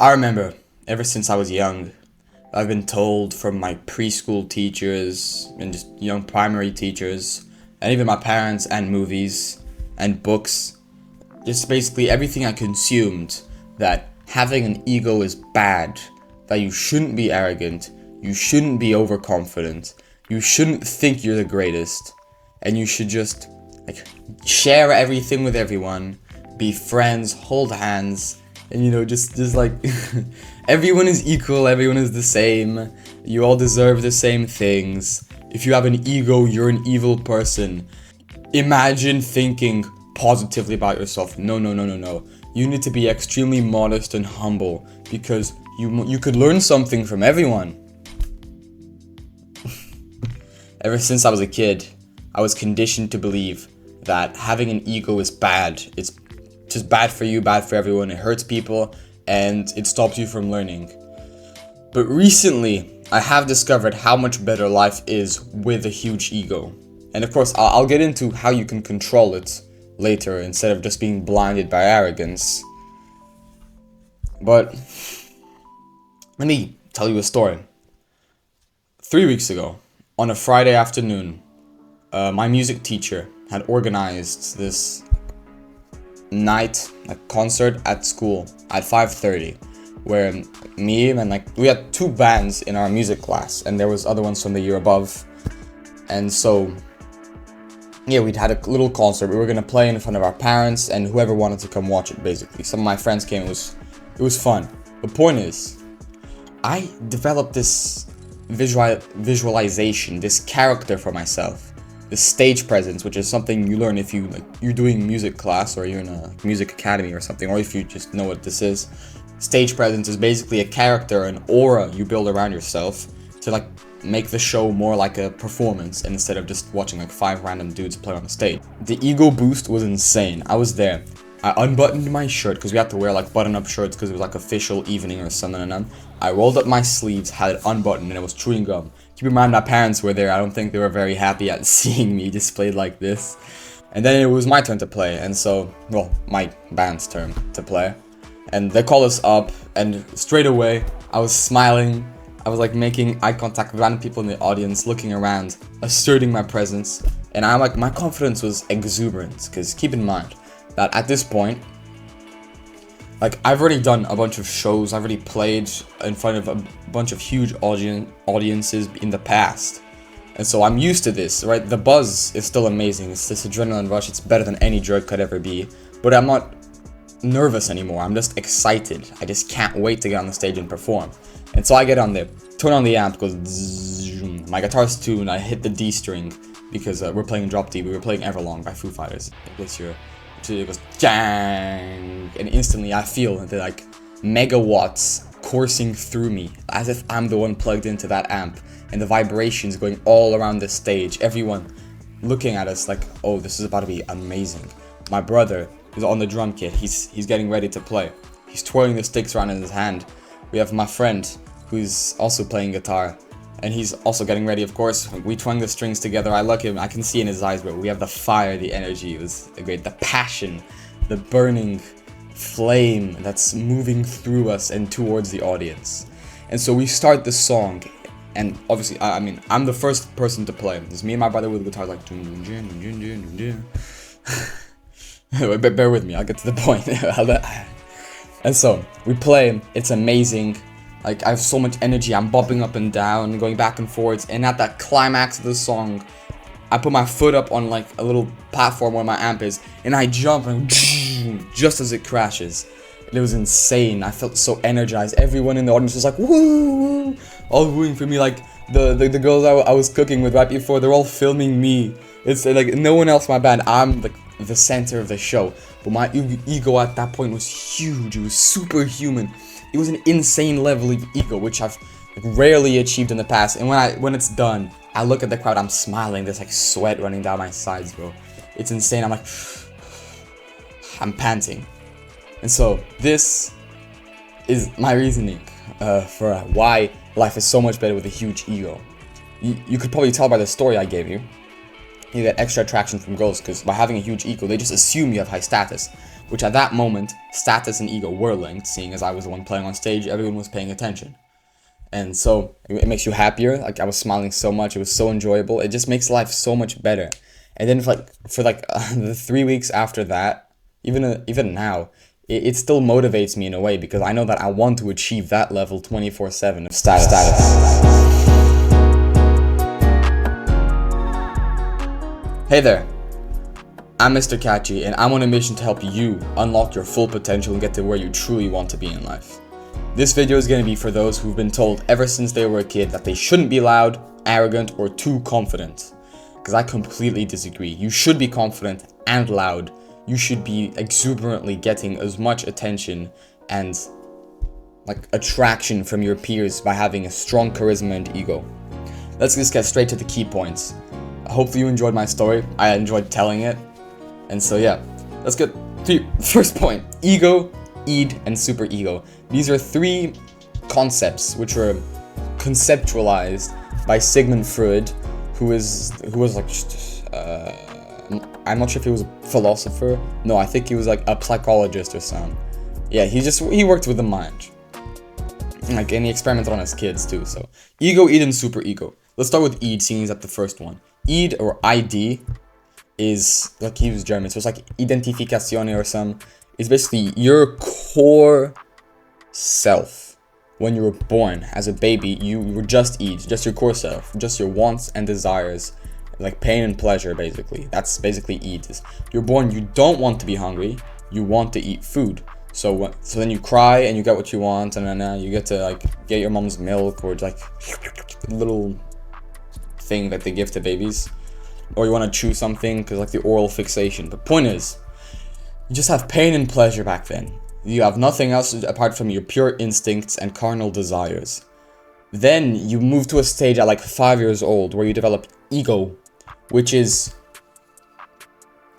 I remember, ever since I was young, I've been told from my preschool teachers and just young primary teachers, and even my parents and movies and books, just basically everything I consumed, that having an ego is bad, that you shouldn't be arrogant, you shouldn't be overconfident, you shouldn't think you're the greatest, and you should just share everything with everyone, be friends, hold hands, and just like everyone is equal, everyone is the same, you all deserve the same things. If you have an ego, you're an evil person. Imagine thinking positively about yourself. No, no, no, no, no. You need to be extremely modest and humble because you could learn something from everyone. Ever since I was a kid, I was conditioned to believe that having an ego is bad. It's just bad for you, bad for everyone. It hurts people, and it stops you from learning. But recently, I have discovered how much better life is with a huge ego. And of course, I'll get into how you can control it later instead of just being blinded by arrogance. But let me tell you a story. 3 weeks ago, on a Friday afternoon, my music teacher had organized this night, a concert at school at 5:30, where me and we had two bands in our music class, and there was other ones from the year above, and so yeah, we'd had a little concert. We were gonna play in front of our parents and whoever wanted to come watch it. Basically, some of my friends came. It was fun. The point is, I developed this visualization, this character for myself, this stage presence, which is something you learn if you're doing music class or you're in a music academy or something, or if you just know what this is. Stage presence is basically a character, an aura you build around yourself to make the show more like a performance instead of just watching five random dudes play on the stage. The ego boost was insane. I was there. I unbuttoned my shirt because we had to wear button-up shirts because it was official evening or something, and I rolled up my sleeves, had it unbuttoned, and it was chewing gum. Keep in mind my parents were there. I don't think they were very happy at seeing me displayed like this. And then it was my turn to play, and so, well, my band's turn to play. And they called us up, and straight away, I was smiling. I was making eye contact with random people in the audience, looking around, asserting my presence. And my confidence was exuberant, because keep in mind that at this point, I've already done a bunch of shows, I've already played in front of a bunch of huge audiences in the past. And so I'm used to this, right? The buzz is still amazing, it's this adrenaline rush, it's better than any drug could ever be. But I'm not nervous anymore, I'm just excited. I just can't wait to get on the stage and perform. And so I get on there, turn on the amp, goes zzz, my guitar's tuned, I hit the D string because we're playing Drop D, we were playing Everlong by Foo Fighters this year. It goes jang, and instantly I feel the megawatts coursing through me as if I'm the one plugged into that amp, and the vibrations going all around the stage, everyone looking at us oh, this is about to be amazing. My brother is on the drum kit, he's getting ready to play, he's twirling the sticks around in his hand. We have my friend who's also playing guitar, and he's also getting ready, of course. We twang the strings together. I look at him, I can see in his eyes, bro. We have the fire, the energy. It was great. The passion, the burning flame that's moving through us and towards the audience. And so we start the song, and obviously, I'm the first person to play. It's me and my brother with guitars bear with me, I'll get to the point. And so, we play, it's amazing. I have so much energy, I'm bopping up and down, going back and forwards, and at that climax of the song, I put my foot up on a little platform where my amp is, and I jump, and just as it crashes. It was insane, I felt so energized. Everyone in the audience was woo, all wooing for me, the girls I was cooking with right before, they're all filming me. It's no one else in my band, I'm the center of the show. But my ego at that point was huge, it was superhuman. It was an insane level of ego, which I've rarely achieved in the past. And when it's done, I look at the crowd, I'm smiling, there's sweat running down my sides, bro. It's insane, I'm panting. And so, this is my reasoning for why life is so much better with a huge ego. You could probably tell by the story I gave you. You get extra attraction from girls, because by having a huge ego, they just assume you have high status. which at that moment, status and ego were linked, seeing as I was the one playing on stage, everyone was paying attention. And so it makes you happier. Like, I was smiling so much, it was so enjoyable. It just makes life so much better. And then for the 3 weeks after that, even now, it still motivates me in a way, because I know that I want to achieve that level 24/7 of status. Hey there, I'm Mr. Catchy, and I'm on a mission to help you unlock your full potential and get to where you truly want to be in life. This video is going to be for those who've been told ever since they were a kid that they shouldn't be loud, arrogant, or too confident. Because I completely disagree. You should be confident and loud. You should be exuberantly getting as much attention and attraction from your peers by having a strong charisma and ego. Let's just get straight to the key points. Hopefully you enjoyed my story. I enjoyed telling it. And so yeah, let's get to first point. Ego, id, and superego. These are three concepts which were conceptualized by Sigmund Freud, who was I'm not sure if he was a philosopher. No, I think he was like a psychologist or something. Yeah, he worked with the mind. And he experimented on his kids too. So ego, id, and superego. Let's start with id, seeing he's at the first one. Id, or ID, is he was German, so it's like Identificazione or some. It's basically your core self. When you were born as a baby, you were just id, just your core self, just your wants and desires, like pain and pleasure, basically. That's basically id. You're born, you don't want to be hungry, you want to eat food. So then you cry and you get what you want, and then you get to get your mom's milk, or a little thing that they give to babies, or you want to chew something because the oral fixation. But point is, you just have pain and pleasure back then. You have nothing else apart from your pure instincts and carnal desires. Then you move to a stage at 5 years old where you develop ego, which is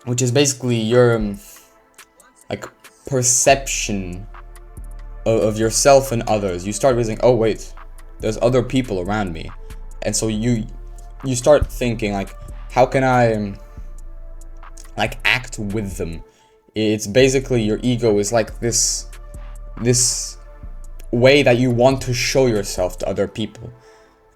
basically your perception of yourself and others. You start realizing, oh wait, there's other people around me, and so you start thinking how can I act with them. It's basically your ego is this way that you want to show yourself to other people.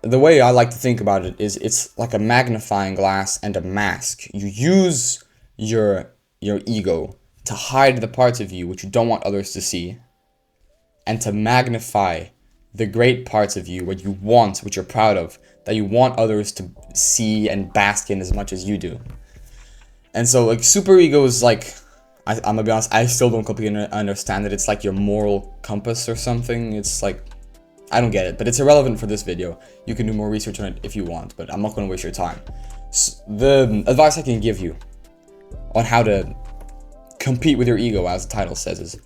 The way I like to think about it is it's like a magnifying glass and a mask. You use your ego to hide the parts of you which you don't want others to see, and to magnify the great parts of you, what you want, what you're proud of, that you want others to see and bask in as much as you do. And so superego is I'm gonna be honest, I still don't completely understand it. It's like your moral compass or something. It's I don't get it, but it's irrelevant for this video. You can do more research on it if you want, but I'm not gonna waste your time. The advice I can give you on how to compete with your ego, as the title says, is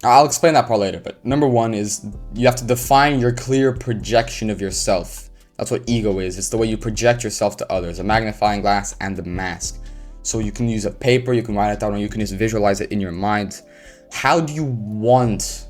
I'll explain that part later, but number one is you have to define your clear projection of yourself. That's what ego is. It's the way you project yourself to others, a magnifying glass and the mask. So you can use a paper, you can write it down, or you can just visualize it in your mind. How do you want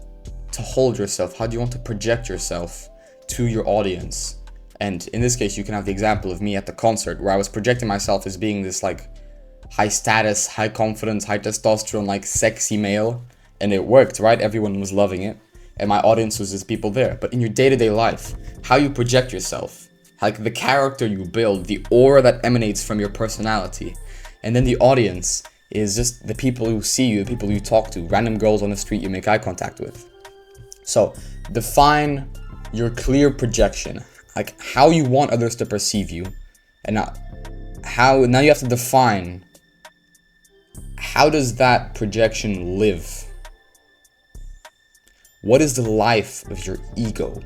to hold yourself? How do you want to project yourself to your audience? And in this case, you can have the example of me at the concert, where I was projecting myself as being this high status, high confidence, high testosterone, sexy male. And it worked, right? Everyone was loving it. And my audience was just people there. But in your day-to-day life, how you project yourself, the character you build, the aura that emanates from your personality. And then the audience is just the people who see you, the people you talk to, random girls on the street you make eye contact with. So define your clear projection, how you want others to perceive you. And now you have to define, how does that projection live? What is the life of your ego?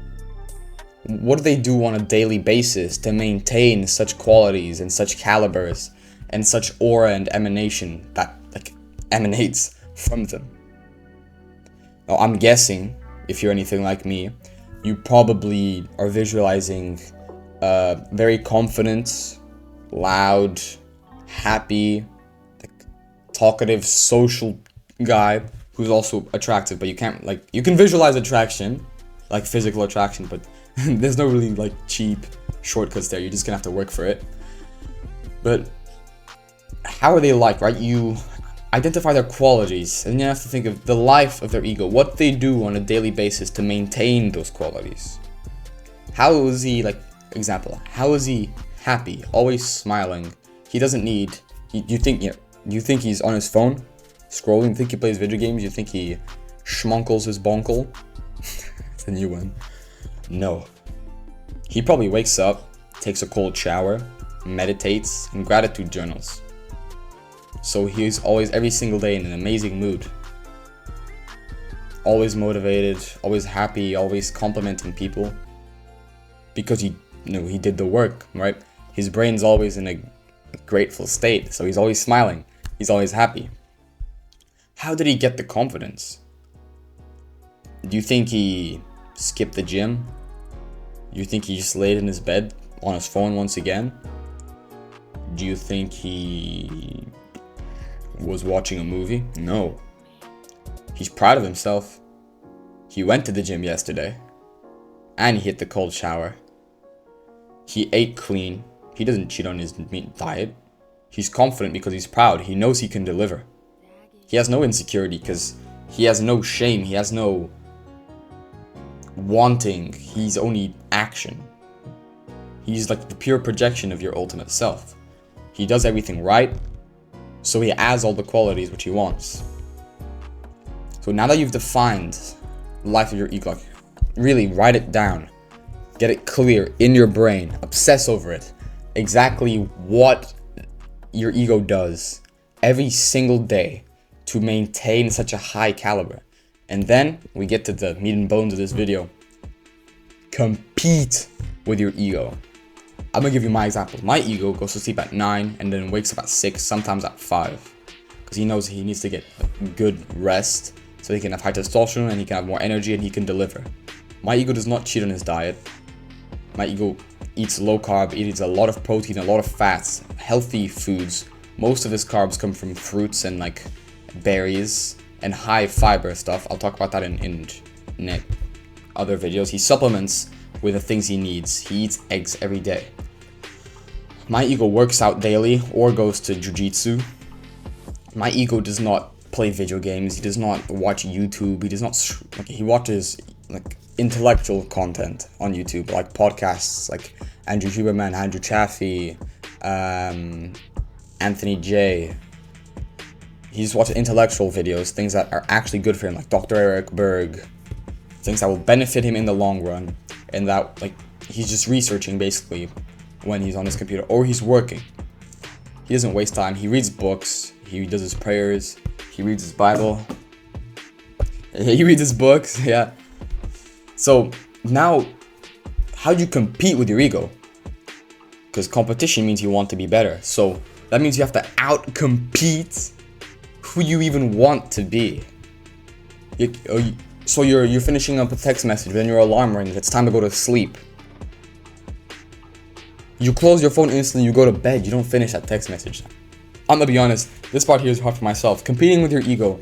What do they do on a daily basis to maintain such qualities and such calibers and such aura and emanation that emanates from them? Now, I'm guessing, if you're anything like me, you probably are visualizing a very confident, loud, happy, talkative, social guy who's also attractive, but you can't you can visualize attraction, physical attraction, but there's no really cheap shortcuts there. You're just gonna have to work for it. But how are they right? identify their qualities, and you have to think of the life of their ego, what they do on a daily basis to maintain those qualities. How is he, like, example, how is he happy, always smiling? He doesn't need, you think he's on his phone, scrolling? You think he plays video games? You think he schmunkles his bonkle? It's a new one. No. He probably wakes up, takes a cold shower, meditates, and gratitude journals. So he's always, every single day, in an amazing mood. Always motivated, always happy, always complimenting people. Because he did the work, right? His brain's always in a grateful state, so he's always smiling. He's always happy. How did he get the confidence? Do you think he skipped the gym? Do you think he just laid in his bed on his phone once again? Do you think he was watching a movie? No. He's proud of himself. He went to the gym yesterday. And he hit the cold shower. He ate clean. He doesn't cheat on his meat diet. He's confident because he's proud. He knows he can deliver. He has no insecurity because he has no shame. He has no wanting. He's only action. He's like the pure projection of your ultimate self. He does everything right, so he adds all the qualities which he wants. So now that you've defined the life of your ego, really write it down. Get it clear in your brain. Obsess over it. Exactly what your ego does every single day to maintain such a high caliber. And then we get to the meat and bones of this video. Compete with your ego. I'm gonna give you my example. My ego goes to sleep at 9 and then wakes up at 6, sometimes at 5. Because he knows he needs to get good rest so he can have high testosterone and he can have more energy and he can deliver. My ego does not cheat on his diet. My ego eats low carb, it eats a lot of protein, a lot of fats, healthy foods. Most of his carbs come from fruits and like berries and high fiber stuff. I'll talk about that in other videos. He supplements with the things he needs. He eats eggs every day. My ego works out daily or goes to jiu-jitsu. My ego does not play video games. He does not watch YouTube. He does not, he watches like intellectual content on YouTube, like podcasts like Andrew Huberman, Andrew Chaffee, Anthony J. He's watching intellectual videos, things that are actually good for him, like Dr. Eric Berg, things that will benefit him in the long run, and that like he's just researching basically when he's on his computer or he's working. He doesn't waste time. He reads books. He does his prayers. He reads his Bible. He reads his books. Yeah. So now, how do you compete with your ego? Because competition means you want to be better. So that means you have to out-compete who you even want to be. So you're finishing up a text message, then your alarm rings. It's time to go to sleep. You close your phone instantly, you go to bed. You don't finish that text message. I'm gonna be honest, this part here is hard for myself. Competing with your ego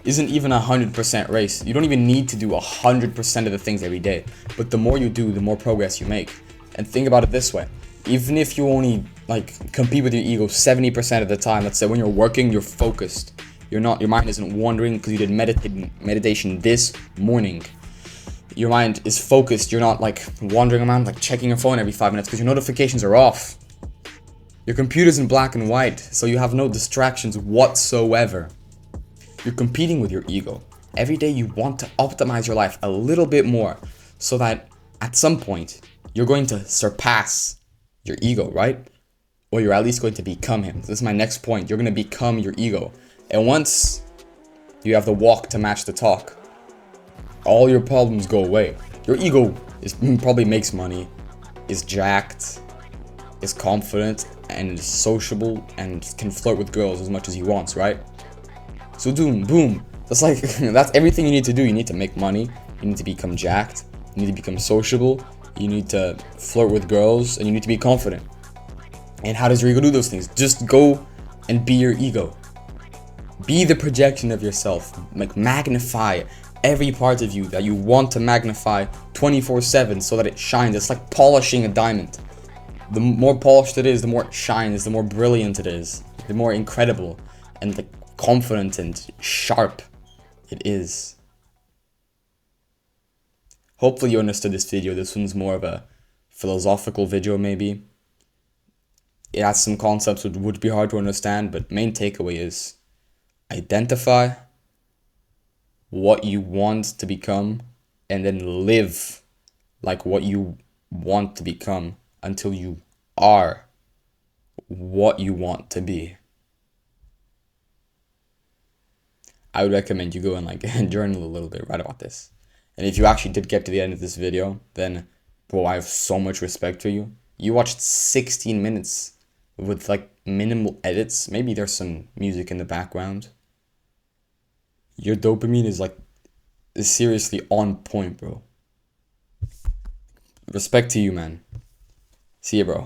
isn't even a 100% race. You don't even need to do 100% of the things every day. But the more you do, the more progress you make. And think about it this way. Even if you only like compete with your ego 70% of the time, let's say when you're working, you're focused. Your mind isn't wandering because you did meditation this morning. Your mind is focused. You're not like wandering around like checking your phone every 5 minutes because your notifications are off. Your computer's in black and white, so you have no distractions whatsoever. You're competing with your ego. Every day you want to optimize your life a little bit more so that at some point you're going to surpass your ego, right? Or you're at least going to become him. This is my next point. You're going to become your ego. And once you have the walk to match the talk, all your problems go away. Your ego probably makes money, is jacked, is confident, and is sociable, and can flirt with girls as much as he wants, right? So boom. That's everything you need to do. You need to make money. You need to become jacked. You need to become sociable. You need to flirt with girls, and you need to be confident. And how does your ego do those things? Just go and be your ego. Be the projection of yourself. Like magnify every part of you that you want to magnify 24/7 so that it shines. It's like polishing a diamond. The more polished it is, the more it shines, the more brilliant it is, the more incredible and the confident and sharp it is. Hopefully you understood this video. This one's more of a philosophical video maybe. It has some concepts that would be hard to understand, but main takeaway is identify what you want to become and then live like what you want to become until you are what you want to be. I would recommend you go and journal a little bit, write about this. And if you actually did get to the end of this video, then bro, I have so much respect for you. You watched 16 minutes with minimal edits. Maybe there's some music in the background. Your dopamine is seriously on point, bro. Respect to you, man. See ya, bro.